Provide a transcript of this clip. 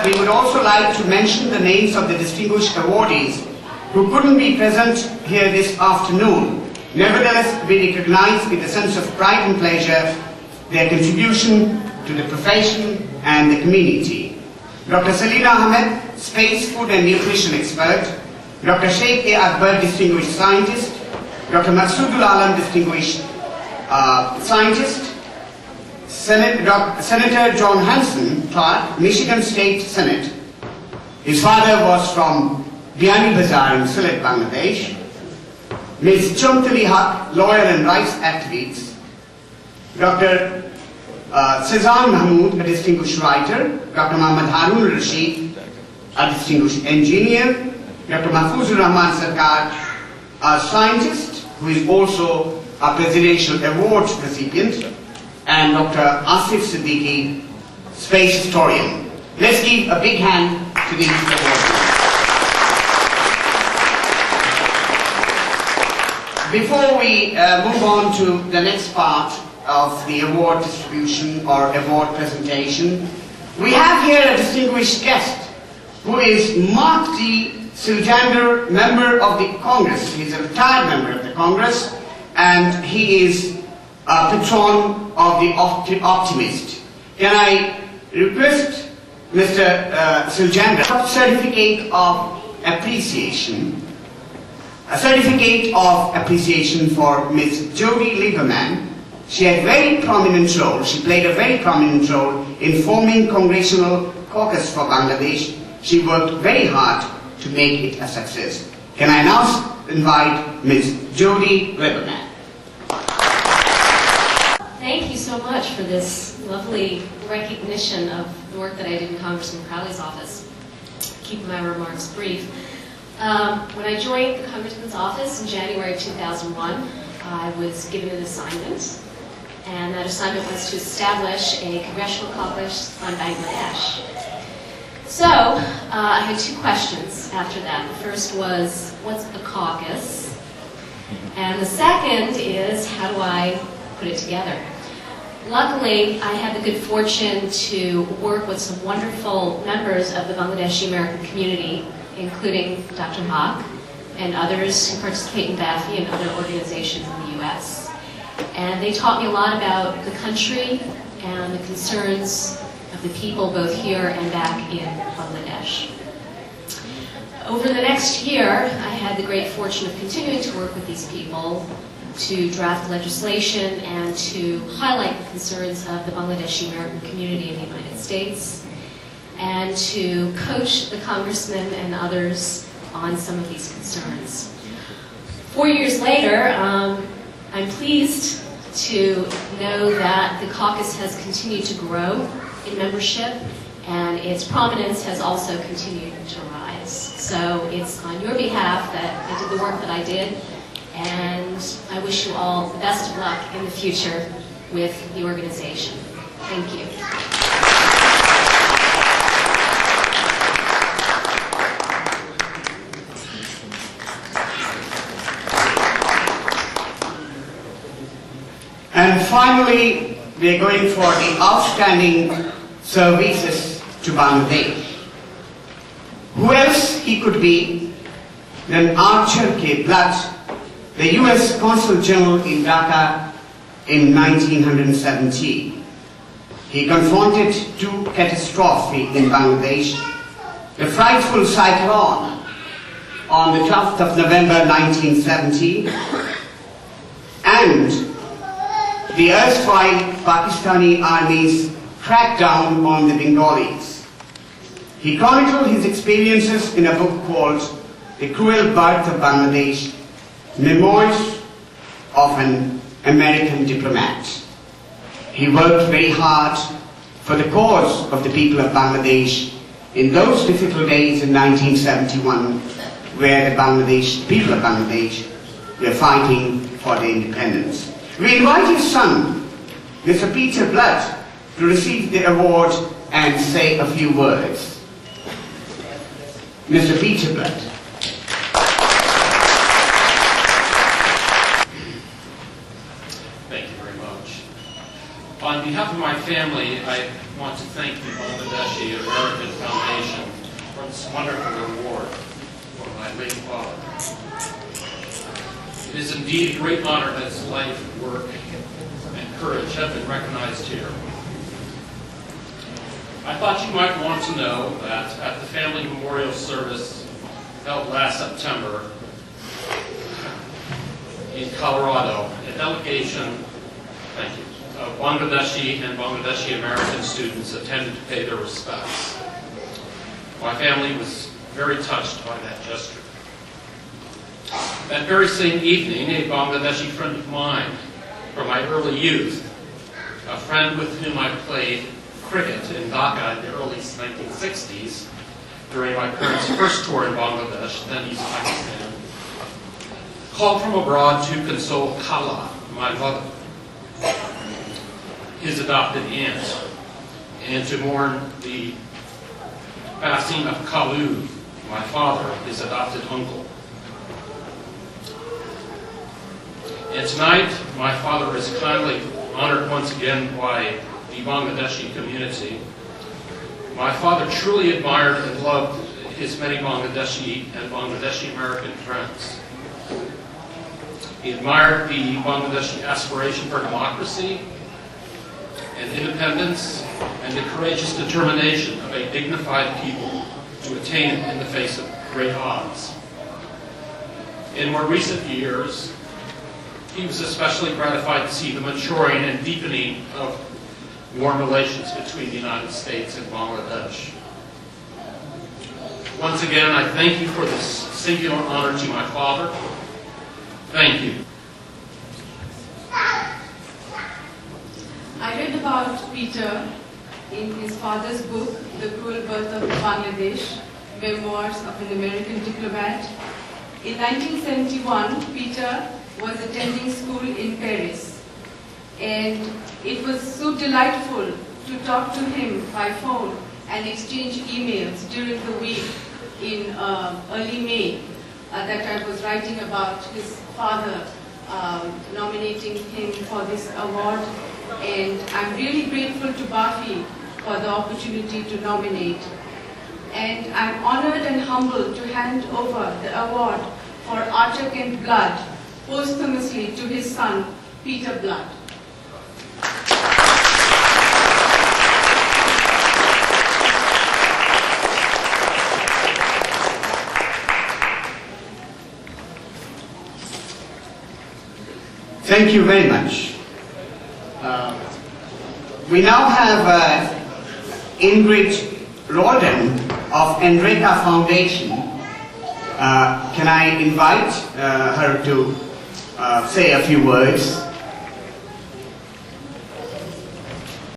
we would also like to mention the names of the distinguished awardees who couldn't be present here this afternoon. Nevertheless, we recognize with a sense of pride and pleasure their contribution to the profession and the community. Dr. Salina Ahmed, Space, Food and Nutrition Expert. Dr. Sheikh A. Akbar, Distinguished Scientist. Dr. Maksudul Alam, Distinguished Scientist. Senator John Hanson, Clark, Michigan State Senate. His father was from Biani Bazaar in Sylhet, Bangladesh. Ms. Chomtali Haq, lawyer and rights activist. Dr. Cezanne Mahmood, a distinguished writer. Dr. Muhammad Harun Rashid, a distinguished engineer. Dr. Mahfuzur Rahman Sarkar, a scientist who is also a presidential award recipient. And Dr. Asif Siddiqui, space historian. Let's give a big hand to these awards. Before we move on to the next part of the award distribution or award presentation, we have here a distinguished guest who is Mark D. Siljander, member of the Congress. He's a retired member of the Congress, and he is a patron of the Optimist. Can I request Mr. Siljander certificate of appreciation? A certificate of appreciation for Ms. Jody Lieberman. She had a very prominent role. She played a very prominent role in forming Congressional Caucus for Bangladesh. She worked very hard to make it a success. Can I now invite Ms. Jody Lieberman? Thank you so much for this lovely recognition of the work that I did in Congressman Crowley's office. Keep my remarks brief. When I joined the Congressman's office in January 2001, I was given an assignment, and that assignment was to establish a Congressional Caucus on Bangladesh. So, I had two questions after that. The first was, what's a caucus? And the second is, how do I put it together? Luckily, I had the good fortune to work with some wonderful members of the Bangladeshi-American community, including Dr. Haq and others who participate in BAFI and other organizations in the U.S. And they taught me a lot about the country and the concerns of the people both here and back in Bangladesh. Over the next year, I had the great fortune of continuing to work with these people to draft legislation and to highlight the concerns of the Bangladeshi-American community in the United States, and to coach the congressmen and others on some of these concerns. 4 years later, I'm pleased to know that the caucus has continued to grow in membership, and its prominence has also continued to rise. So it's on your behalf that I did the work that I did, and I wish you all the best of luck in the future with the organization. Thank you. And finally, we are going for the outstanding services to Bangladesh. Who else he could be than Archer K. Blatt, the U.S. Consul General in Dhaka in 1970. He confronted two catastrophes in Bangladesh: the frightful cyclone on the 12th of November 1970 and the erstwhile Pakistani army's crackdown on the Bengalis. He chronicled his experiences in a book called The Cruel Birth of Bangladesh, Memoirs of an American Diplomat. He worked very hard for the cause of the people of Bangladesh in those difficult days in 1971, where the people of Bangladesh were fighting for their independence. We invite his son, Mr. Peter Blatt, to receive the award and say a few words. Mr. Peter Blatt. Thank you very much. On behalf of my family, I want to thank the Bangladeshi-American Foundation for this wonderful reward for my late father. It is indeed a great honor that his life, work, and courage have been recognized here. I thought you might want to know that at the family memorial service held last September in Colorado, a delegation, thank you, of Bangladeshi and Bangladeshi-American students attended to pay their respects. My family was very touched by that gesture. That very same evening, a Bangladeshi friend of mine from my early youth, a friend with whom I played cricket in Dhaka in the early 1960s during my parents' first tour in Bangladesh, then East Pakistan, called from abroad to console Kala, my mother, his adopted aunt, and to mourn the passing of Kalu, my father, his adopted uncle. And tonight, my father is kindly honored once again by the Bangladeshi community. My father truly admired and loved his many Bangladeshi and Bangladeshi-American friends. He admired the Bangladeshi aspiration for democracy and independence and the courageous determination of a dignified people to attain it in the face of great odds. In more recent years, he was especially gratified to see the maturing and deepening of warm relations between the United States and Bangladesh. Once again, I thank you for this singular honor to my father. Thank you. I read about Peter in his father's book, The Cruel Birth of Bangladesh, Memoirs of an American Diplomat. In 1971, Peter was attending school in Paris, and it was so delightful to talk to him by phone and exchange emails during the week in early May that I was writing about his father nominating him for this award, and I'm really grateful to BAFI for the opportunity to nominate. And I'm honored and humbled to hand over the award for Archak and Blood posthumously to his son, Peter Blood. Thank you very much. We now have Ingrid Roldan of Enreka Foundation. Can I invite her to say a few words?